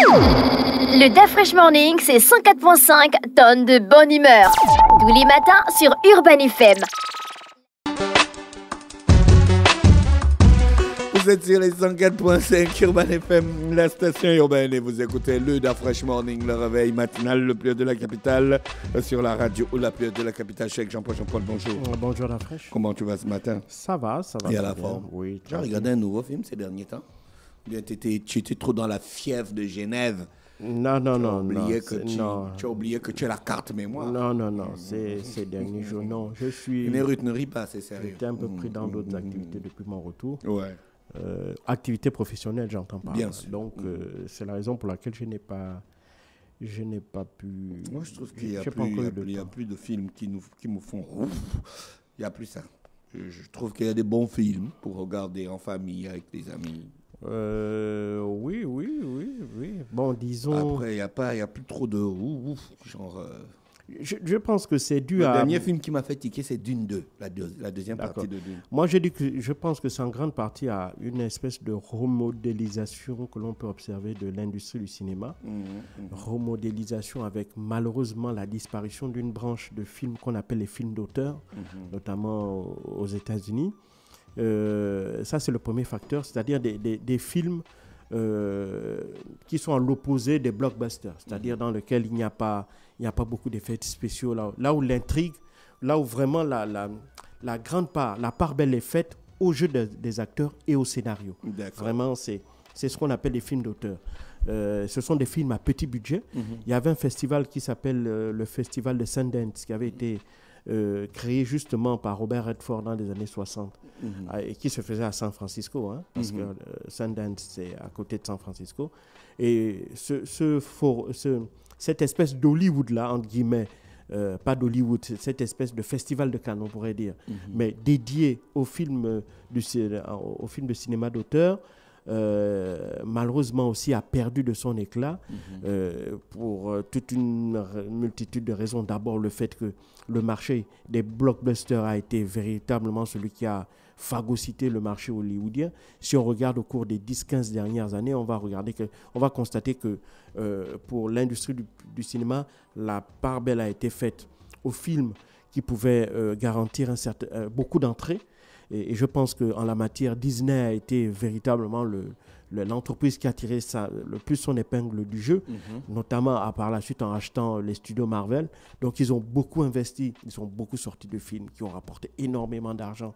Le Da Fresh Morning, c'est 104.5 tonnes de bonne humeur. Tous les matins sur Urban FM. Vous êtes sur les 104.5 Urban FM, la station urbaine, et vous écoutez le Da Fresh Morning, le réveil matinal, le plus haut de la capitale, sur la radio ou la plus haute de la capitale. Cheikh Jean-Paul, bonjour. Bonjour Da Fresh. Comment tu vas ce matin? Ça va. Et à la forme? Oui. Tu as regardé un nouveau film ces derniers temps? Bien, tu étais trop dans la fièvre de Genève. Non. Tu as oublié que tu as la carte mémoire. Non, ces derniers jours, non. Ne ris pas, c'est sérieux. J'étais un peu pris dans d'autres activités depuis mon retour. Ouais. Activité professionnelle, j'entends pas. Bien sûr. Donc, c'est la raison pour laquelle je n'ai pas pu... Moi, je trouve qu'il n'y a plus de films qui me font ouf. Il n'y a plus ça. Je trouve qu'il y a des bons films pour regarder en famille, avec des amis. Oui. Bon, disons... Après, il n'y a plus trop de ouf, genre... Je pense que c'est dû Le à... dernier film qui m'a fait tiquer, c'est Dune 2, la deuxième partie de Dune. Moi, je pense que c'est en grande partie à une espèce de remodélisation que l'on peut observer de l'industrie du cinéma. Remodélisation avec malheureusement la disparition d'une branche de films qu'on appelle les films d'auteur, notamment aux États-Unis. Ça, c'est le premier facteur, c'est-à-dire des films qui sont à l'opposé des blockbusters, c'est-à-dire dans lesquels il n'y a pas beaucoup d'effets spéciaux, là où l'intrigue, là où vraiment la grande part, la part belle est faite au jeu des acteurs et au scénario. D'accord. Vraiment, c'est ce qu'on appelle les films d'auteur. Ce sont des films à petit budget. Il y avait un festival qui s'appelle le Festival de Sundance, qui avait été créé justement par Robert Redford dans les années 60 et qui se faisait à San Francisco, parce que Sundance, c'est à côté de San Francisco. Et cette espèce d'Hollywood-là, entre guillemets, pas d'Hollywood, cette espèce de festival de Cannes, on pourrait dire, mais dédié au film de cinéma d'auteur, malheureusement aussi a perdu de son éclat pour toute une multitude de raisons. D'abord, le fait que le marché des blockbusters a été véritablement celui qui a phagocyté le marché hollywoodien. Si on regarde au cours des 10-15 dernières années, on va constater que pour l'industrie du cinéma, la part belle a été faite aux films qui pouvaient garantir beaucoup d'entrées. Et je pense qu'en la matière, Disney a été véritablement l'entreprise qui a tiré le plus son épingle du jeu, notamment par la suite en achetant les studios Marvel. Donc, ils ont beaucoup investi, ils ont beaucoup sorti de films qui ont rapporté énormément d'argent.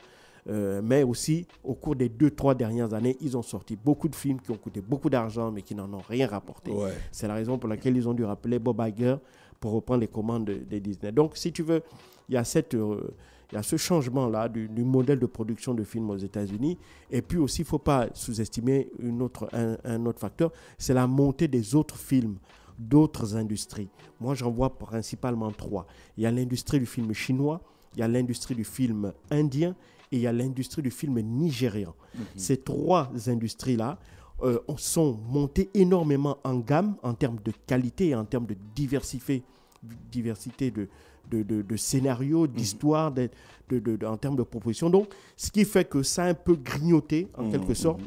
Mais aussi, au cours des 2-3 dernières années, ils ont sorti beaucoup de films qui ont coûté beaucoup d'argent, mais qui n'en ont rien rapporté. Ouais. C'est la raison pour laquelle ils ont dû rappeler Bob Iger pour reprendre les commandes de Disney. Donc, si tu veux, il y a ce changement-là du modèle de production de films aux États-Unis. Et puis aussi, il ne faut pas sous-estimer un autre facteur, c'est la montée des autres films, d'autres industries. Moi, j'en vois principalement 3. Il y a l'industrie du film chinois, il y a l'industrie du film indien et il y a l'industrie du film nigérian. Ces 3 industries-là sont montées énormément en gamme en termes de qualité et en termes de diversité de scénarios, d'histoires, en termes de propositions. Donc, ce qui fait que ça a un peu grignoté, en quelque sorte,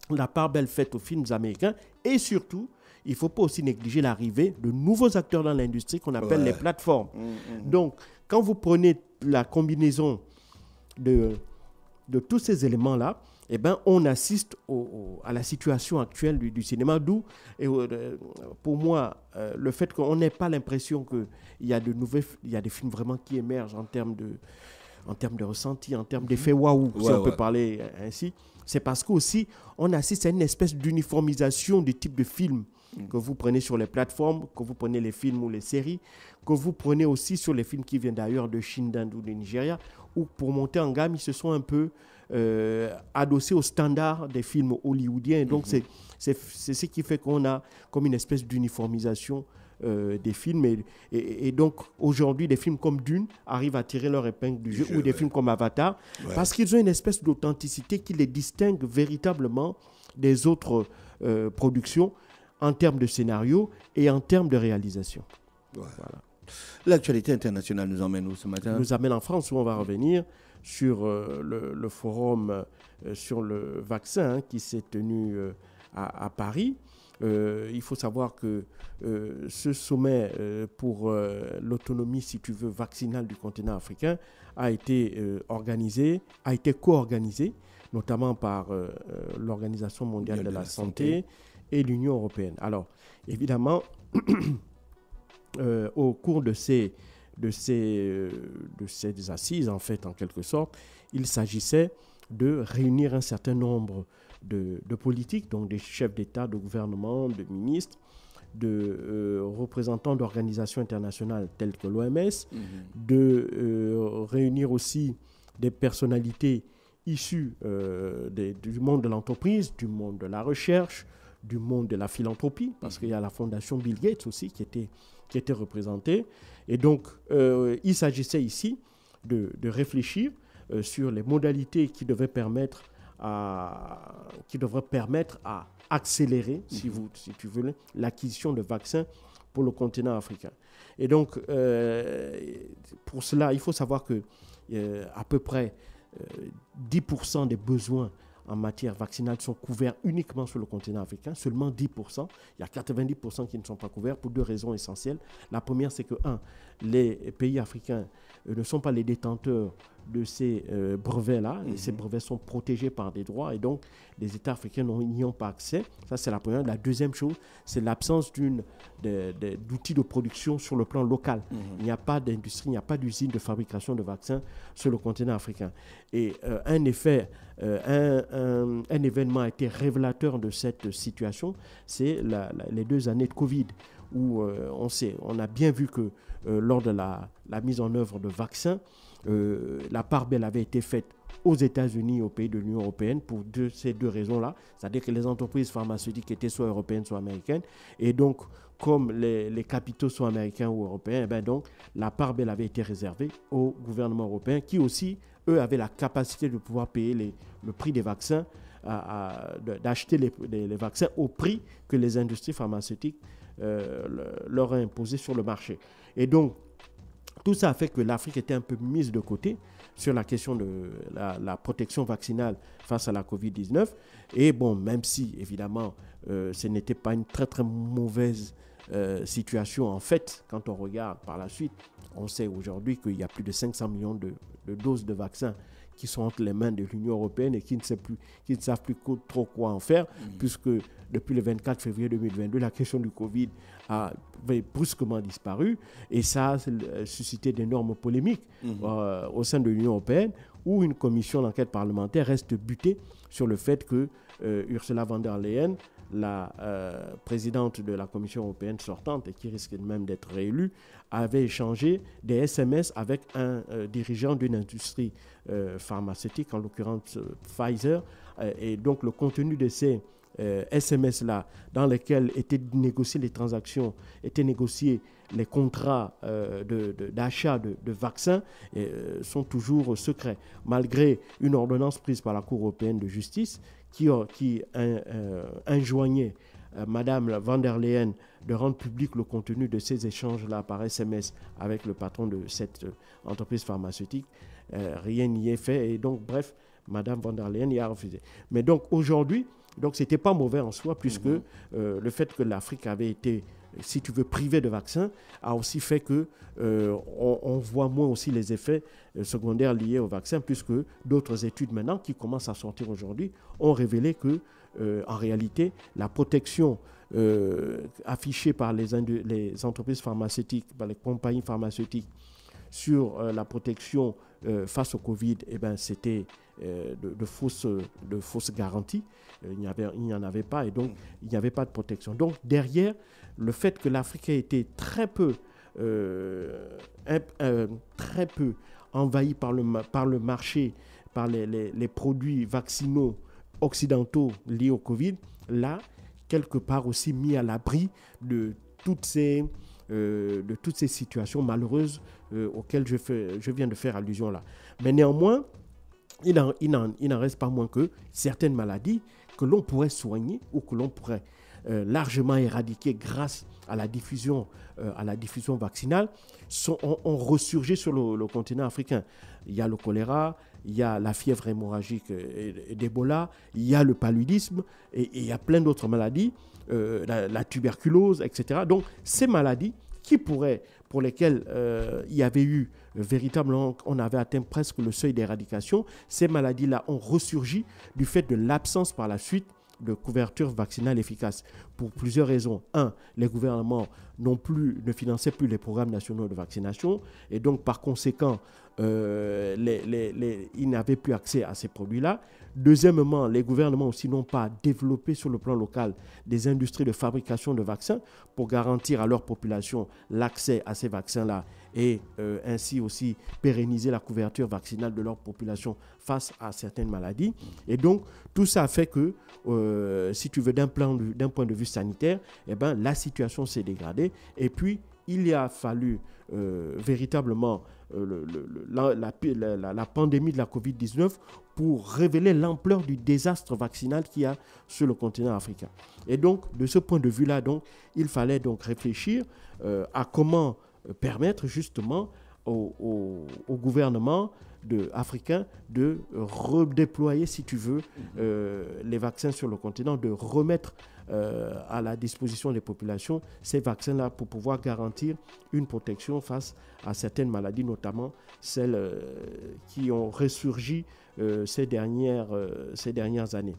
la part belle faite aux films américains. Et surtout, il ne faut pas aussi négliger l'arrivée de nouveaux acteurs dans l'industrie qu'on appelle les plateformes. Donc, quand vous prenez la combinaison de tous ces éléments-là, eh ben, on assiste à la situation actuelle du cinéma, d'où, pour moi, le fait qu'on n'ait pas l'impression qu'il y a des films vraiment qui émergent en termes de ressenti, en termes d'effet waouh, si on peut parler ainsi, c'est parce qu'aussi, on assiste à une espèce d'uniformisation du type de film que vous prenez sur les plateformes, que vous prenez les films ou les séries, que vous prenez aussi sur les films qui viennent d'ailleurs de Chine, d'Inde ou de Nigeria, où pour monter en gamme, ils se sont un peu adossés aux standards des films hollywoodiens. Et donc, c'est ce qui fait qu'on a comme une espèce d'uniformisation des films. Et donc, aujourd'hui, des films comme Dune arrivent à tirer leur épingle du jeu, ou des films comme Avatar, parce qu'ils ont une espèce d'authenticité qui les distingue véritablement des autres productions en termes de scénario et en termes de réalisation. Voilà. L'actualité internationale nous emmène où ce matin? Nous amène en France, où on va revenir sur le forum sur le vaccin qui s'est tenu à Paris. il faut savoir que ce sommet pour l'autonomie, si tu veux, vaccinale du continent africain a été co-organisé, notamment par l'Organisation mondiale de la santé et l'Union européenne. Alors, évidemment, au cours de ces assises, en fait, en quelque sorte, il s'agissait de réunir un certain nombre de politiques, donc des chefs d'État, de gouvernement, de ministres, de représentants d'organisations internationales telles que l'OMS, de réunir aussi des personnalités issues du monde de l'entreprise, du monde de la recherche, du monde de la philanthropie, parce qu'il y a la fondation Bill Gates aussi qui était représentée. Et donc, il s'agissait ici de réfléchir sur les modalités qui devraient permettre à accélérer, si tu veux, l'acquisition de vaccins pour le continent africain. Et donc, pour cela, il faut savoir que à peu près 10% des besoins en matière vaccinale sont couverts uniquement sur le continent africain, seulement 10%. Il y a 90% qui ne sont pas couverts pour deux raisons essentielles. La première, c'est que, les pays africains ne sont pas les détenteurs de ces brevets-là, et ces brevets sont protégés par des droits, et donc les États africains n'y ont pas accès. Ça, c'est la première. La deuxième chose, c'est l'absence d'outils de production sur le plan local. Il n'y a pas d'industrie, il n'y a pas d'usine de fabrication de vaccins sur le continent africain. Et un événement a été révélateur de cette situation, c'est les 2 années de Covid, où on a bien vu que lors de la mise en œuvre de vaccins, la part belle avait été faite aux États-Unis et aux pays de l'Union européenne pour ces deux raisons-là. C'est-à-dire que les entreprises pharmaceutiques étaient soit européennes, soit américaines. Et donc, comme les capitaux sont américains ou européens, donc, la part belle avait été réservée au gouvernement européen qui aussi, eux, avaient la capacité de pouvoir payer le prix des vaccins, d'acheter les vaccins au prix que les industries pharmaceutiques leur ont imposé sur le marché. Et donc, tout ça a fait que l'Afrique était un peu mise de côté sur la question de la protection vaccinale face à la Covid-19. Et bon, même si, évidemment, ce n'était pas une très, très mauvaise situation, en fait, quand on regarde par la suite, on sait aujourd'hui qu'il y a plus de 500 millions de doses de vaccins qui sont entre les mains de l'Union européenne et qui ne savent plus trop quoi en faire, puisque depuis le 24 février 2022, la question du Covid avait brusquement disparu, et ça a suscité d'énormes polémiques au sein de l'Union européenne, où une commission d'enquête parlementaire reste butée sur le fait que Ursula von der Leyen, la présidente de la Commission européenne sortante et qui risque même d'être réélue, avait échangé des SMS avec un dirigeant d'une industrie pharmaceutique, en l'occurrence Pfizer. Et donc le contenu de ces SMS-là, dans lesquels étaient négociées les transactions, étaient négociés les contrats d'achat de vaccins, sont toujours secrets, malgré une ordonnance prise par la Cour européenne de justice qui enjoignait Madame von der Leyen de rendre public le contenu de ces échanges-là par SMS avec le patron de cette entreprise pharmaceutique. Rien n'y est fait, et donc, bref, Madame von der Leyen y a refusé. Mais donc, aujourd'hui, ce n'était pas mauvais en soi, puisque le fait que l'Afrique avait été, si tu veux, privée de vaccins, a aussi fait que on voit moins aussi les effets secondaires liés au vaccin, puisque d'autres études maintenant, qui commencent à sortir aujourd'hui, ont révélé que, en réalité, la protection affichée par les entreprises pharmaceutiques, par les compagnies pharmaceutiques, sur la protection face au Covid, c'était de fausses garanties. Il n'y en avait pas, et donc il n'y avait pas de protection. Donc derrière, le fait que l'Afrique ait été très peu envahie par le marché, par les produits vaccinaux occidentaux liés au Covid, là, quelque part aussi mis à l'abri de toutes ces situations malheureuses auxquelles je viens de faire allusion là. Mais néanmoins, il n'en reste pas moins que certaines maladies que l'on pourrait soigner ou que l'on pourrait largement éradiquer grâce à la diffusion vaccinale ont ressurgi sur le continent africain. Il y a le choléra, il y a la fièvre hémorragique d'Ebola, il y a le paludisme, et il y a plein d'autres maladies la tuberculose, etc. Donc, ces maladies pour lesquelles il y avait eu véritablement, on avait atteint presque le seuil d'éradication, ces maladies-là ont ressurgi du fait de l'absence par la suite de couverture vaccinale efficace. Pour plusieurs raisons. Un, les gouvernements ne finançaient plus les programmes nationaux de vaccination et donc par conséquent, ils n'avaient plus accès à ces produits-là. Deuxièmement, les gouvernements aussi n'ont pas développé sur le plan local des industries de fabrication de vaccins pour garantir à leur population l'accès à ces vaccins-là et ainsi aussi pérenniser la couverture vaccinale de leur population face à certaines maladies. Et donc, tout ça a fait que, si tu veux, d'un point de vue sanitaire, eh ben, la situation s'est dégradée. Et puis, il a fallu véritablement la pandémie de la COVID-19 pour révéler l'ampleur du désastre vaccinal qu'il y a sur le continent africain. Et donc, de ce point de vue-là, donc, il fallait donc réfléchir à comment permettre justement au gouvernement africain de redéployer, si tu veux, les vaccins sur le continent, de remettre à la disposition des populations ces vaccins-là pour pouvoir garantir une protection face à certaines maladies, notamment celles qui ont ressurgi ces dernières années.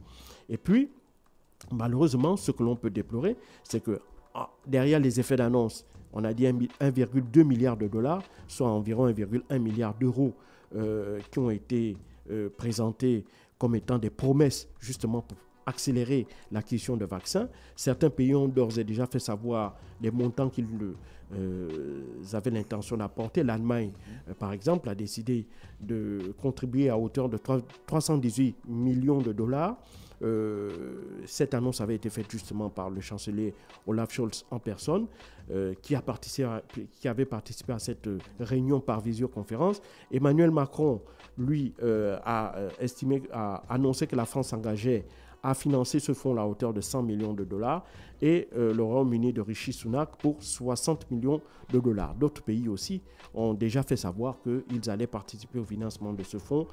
Et puis, malheureusement, ce que l'on peut déplorer, c'est que derrière les effets d'annonce, on a dit 1,2 milliard de dollars, soit environ 1,1 milliard d'euros qui ont été présentés comme étant des promesses justement pour accélérer l'acquisition de vaccins. Certains pays ont d'ores et déjà fait savoir les montants qu'ils avaient l'intention d'apporter. L'Allemagne, par exemple, a décidé de contribuer à hauteur de 318 millions de dollars. Cette annonce avait été faite justement par le chancelier Olaf Scholz en personne, qui avait participé à cette réunion par visioconférence. Emmanuel Macron, lui, a annoncé que la France s'engageait à financer ce fonds à hauteur de 100 millions de dollars et le Royaume-Uni de Rishi Sunak pour 60 millions de dollars. D'autres pays aussi ont déjà fait savoir qu'ils allaient participer au financement de ce fonds,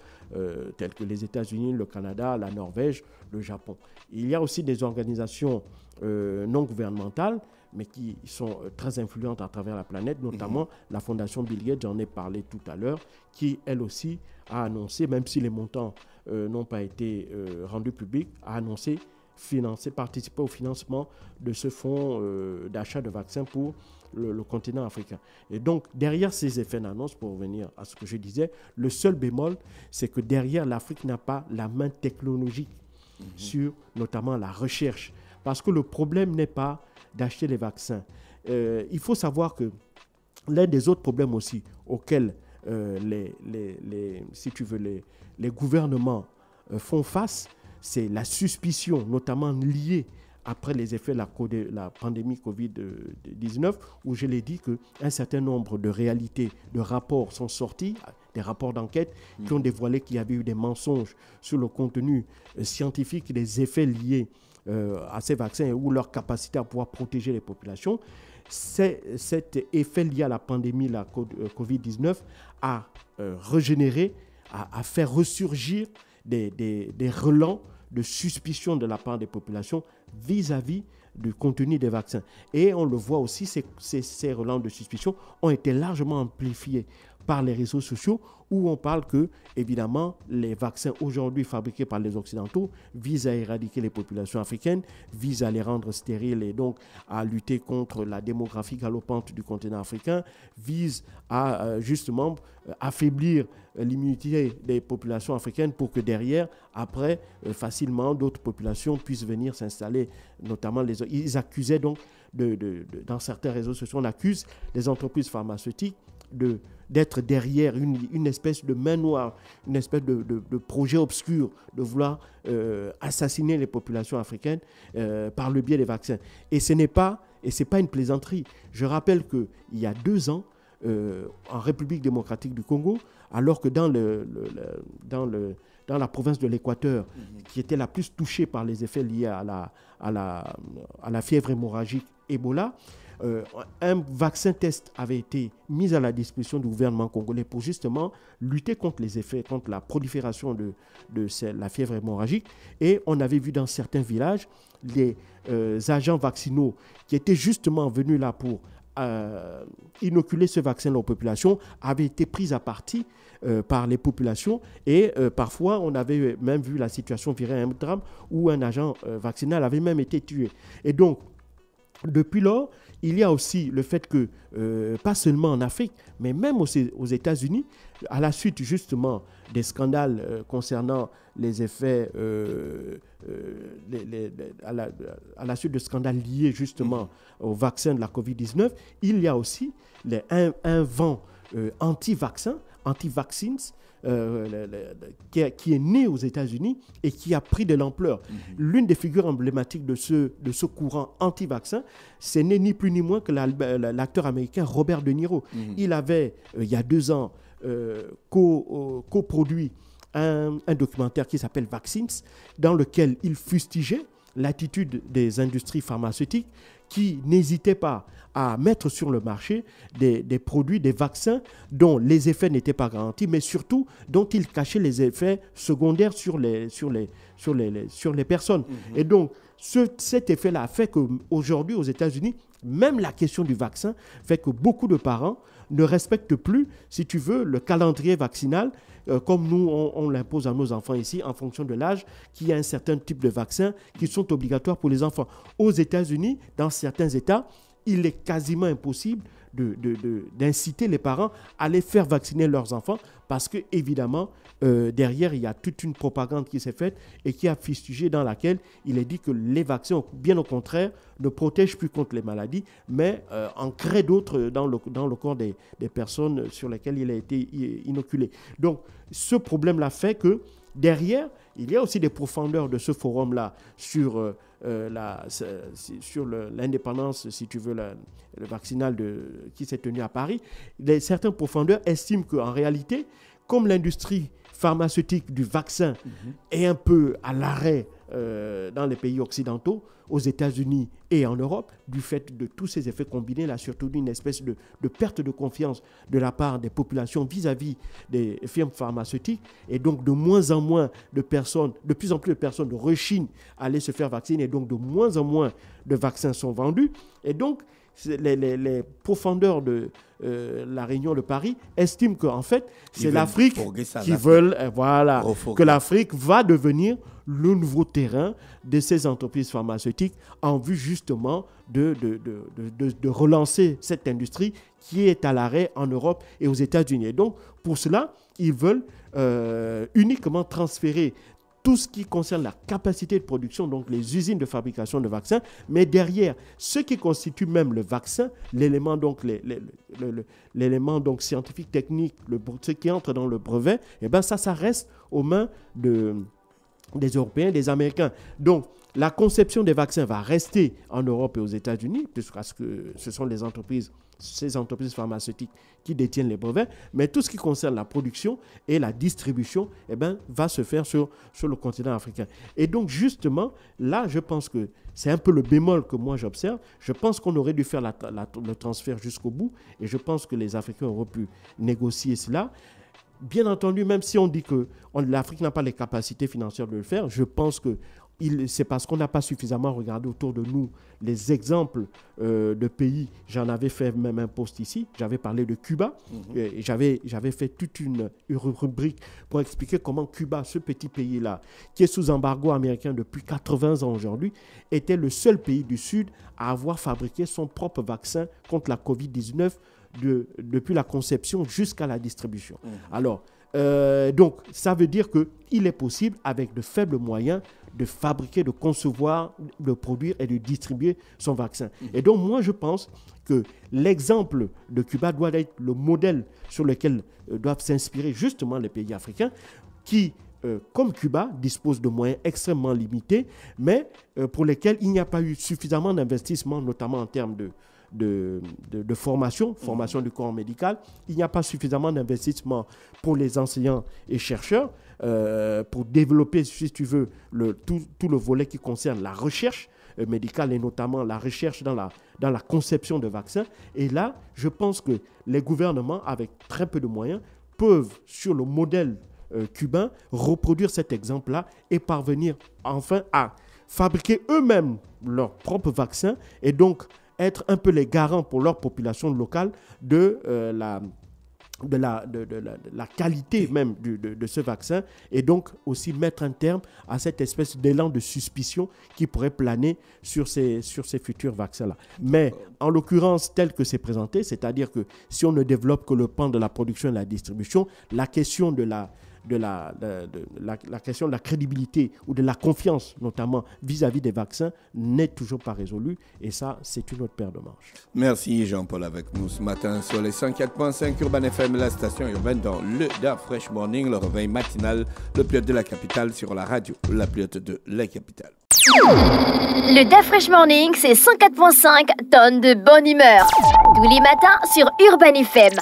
tels que les États-Unis, le Canada, la Norvège, le Japon. Il y a aussi des organisations non gouvernementales, mais qui sont très influentes à travers la planète, notamment la Fondation Bill Gates, j'en ai parlé tout à l'heure, qui elle aussi a annoncé, même si les montants n'ont pas été rendus publics, a annoncé participer au financement de ce fonds d'achat de vaccins pour le continent africain. Et donc, derrière ces effets d'annonce, pour revenir à ce que je disais, le seul bémol, c'est que derrière, l'Afrique n'a pas la main technologique sur notamment la recherche. Parce que le problème n'est pas d'acheter les vaccins. Il faut savoir que l'un des autres problèmes aussi auxquels si tu veux, les gouvernements font face, c'est la suspicion, notamment liée après les effets de la pandémie Covid-19, où je l'ai dit qu'un certain nombre de réalités, de rapports sont sortis, des rapports d'enquête qui ont dévoilé qu'il y avait eu des mensonges sur le contenu scientifique des effets liés à ces vaccins ou leur capacité à pouvoir protéger les populations. Cet effet lié à la pandémie, la Covid-19, a régénéré, a fait ressurgir des relents de suspicion de la part des populations vis-à-vis du contenu des vaccins. Et on le voit aussi, ces relents de suspicion ont été largement amplifiés par les réseaux sociaux où on parle que, évidemment, les vaccins aujourd'hui fabriqués par les Occidentaux visent à éradiquer les populations africaines, visent à les rendre stériles et donc à lutter contre la démographie galopante du continent africain, visent à justement affaiblir l'immunité des populations africaines pour que derrière, après, facilement, d'autres populations puissent venir s'installer, notamment ils accusaient donc, dans certains réseaux sociaux, on accuse les entreprises pharmaceutiques d'être derrière une espèce de main noire, une espèce de projet obscur de vouloir assassiner les populations africaines par le biais des vaccins. Et ce n'est pas une plaisanterie. Je rappelle qu'il y a 2 ans, en République démocratique du Congo, alors que dans la province de l'Équateur, qui était la plus touchée par les effets liés à la fièvre hémorragique Ebola, un vaccin test avait été mis à la disposition du gouvernement congolais pour justement lutter contre les effets, contre la prolifération de la fièvre hémorragique. Et on avait vu dans certains villages les agents vaccinaux qui étaient justement venus là pour inoculer ce vaccin aux populations avaient été pris à partie par les populations et parfois on avait même vu la situation virer à un drame où un agent vaccinal avait même été tué. Et donc, depuis lors, il y a aussi le fait que, pas seulement en Afrique, mais même aux États-Unis, à la suite justement des scandales concernant les effets, à la suite de scandales liés justement au vaccin de la COVID-19, il y a aussi un vent anti-vaccins, qui est né aux États-Unis et qui a pris de l'ampleur. L'une des figures emblématiques de ce courant anti-vaccin, c'est né ni plus ni moins que l'acteur américain Robert De Niro. Il avait, il y a 2 ans, coproduit un documentaire qui s'appelle Vaccines, dans lequel il fustigeait l'attitude des industries pharmaceutiques qui n'hésitaient pas à mettre sur le marché des produits, des vaccins dont les effets n'étaient pas garantis, mais surtout dont ils cachaient les effets secondaires sur les personnes. Et donc, cet effet-là a fait qu'aujourd'hui, aux États-Unis, même la question du vaccin fait que beaucoup de parents ne respectent plus, si tu veux, le calendrier vaccinal, comme nous, on l'impose à nos enfants ici, en fonction de l'âge, qu'il y a un certain type de vaccins qui sont obligatoires pour les enfants. Aux États-Unis, dans certains États, il est quasiment impossible d'inciter les parents à aller faire vacciner leurs enfants parce que, évidemment, derrière, il y a toute une propagande qui s'est faite et qui a fustigé, dans laquelle il est dit que les vaccins, bien au contraire, ne protègent plus contre les maladies, mais en créent d'autres dans le corps des personnes sur lesquelles il a été inoculé. Donc, ce problème-là fait que, derrière, il y a aussi des profondeurs de ce forum-là sur l'indépendance, si tu veux, le vaccinal qui s'est tenu à Paris. Certains profondeurs estiment qu'en réalité, comme l'industrie pharmaceutique du vaccin est un peu à l'arrêt dans les pays occidentaux, aux États-Unis et en Europe, du fait de tous ces effets combinés, là, surtout d'une espèce de perte de confiance de la part des populations vis-à-vis des firmes pharmaceutiques, et donc de moins en moins de personnes, de plus en plus de personnes rechignent à aller se faire vacciner, et donc de moins en moins de vaccins sont vendus. Et donc, les profondeurs de la Réunion de Paris estiment qu'en fait, c'est l'Afrique qui veulent que l'Afrique va devenir le nouveau terrain de ces entreprises pharmaceutiques en vue justement de relancer cette industrie qui est à l'arrêt en Europe et aux États-Unis. Et donc, pour cela, ils veulent uniquement transférer tout ce qui concerne la capacité de production, donc les usines de fabrication de vaccins, mais derrière, ce qui constitue même le vaccin, l'élément donc, l'élément donc scientifique, technique, ce qui entre dans le brevet, eh ben ça reste aux mains des Européens, des Américains. Donc, la conception des vaccins va rester en Europe et aux États-Unis, puisque ce sont ces entreprises pharmaceutiques qui détiennent les brevets, mais tout ce qui concerne la production et la distribution, eh ben, va se faire sur le continent africain. Et donc, justement, là, je pense que c'est un peu le bémol que moi j'observe. Je pense qu'on aurait dû faire le transfert jusqu'au bout, et je pense que les Africains auraient pu négocier cela. Bien entendu, même si on dit que l'Afrique n'a pas les capacités financières de le faire, je pense que c'est parce qu'on n'a pas suffisamment regardé autour de nous les exemples de pays. J'en avais fait même un post ici, j'avais parlé de Cuba, et j'avais fait toute une rubrique pour expliquer comment Cuba, ce petit pays-là, qui est sous embargo américain depuis 80 ans aujourd'hui, était le seul pays du Sud à avoir fabriqué son propre vaccin contre la COVID-19 depuis la conception jusqu'à la distribution. Alors, donc, ça veut dire qu'il est possible, avec de faibles moyens, de fabriquer, de concevoir, de produire et de distribuer son vaccin. Et donc, moi, je pense que l'exemple de Cuba doit être le modèle sur lequel doivent s'inspirer justement les pays africains qui, comme Cuba, disposent de moyens extrêmement limités, mais pour lesquels il n'y a pas eu suffisamment d'investissement, notamment en termes de formation du corps médical. Il n'y a pas suffisamment d'investissement pour les enseignants et chercheurs pour développer, si tu veux, tout le volet qui concerne la recherche médicale et notamment la recherche dans la conception de vaccins. Et là, je pense que les gouvernements, avec très peu de moyens, peuvent, sur le modèle cubain, reproduire cet exemple-là et parvenir enfin à fabriquer eux-mêmes leurs propres vaccins et donc être un peu les garants pour leur population locale de la qualité même de ce vaccin et donc aussi mettre un terme à cette espèce d'élan de suspicion qui pourrait planer sur ces futurs vaccins-là. Mais en l'occurrence, tel que c'est présenté, c'est-à-dire que si on ne développe que le pan de la production et de la distribution, la question de la question de la crédibilité ou de la confiance, notamment vis-à-vis des vaccins, n'est toujours pas résolue. Et ça, c'est une autre paire de manches. Merci Jean-Paul avec nous ce matin sur les 104.5 Urban FM, la station urbaine dans le Da Fresh Morning, le réveil matinal, le pilote de la capitale sur la radio, la pilote de la capitale. Le Da Fresh Morning, c'est 104.5 tonnes de bonne humeur. Tous les matins sur Urban FM.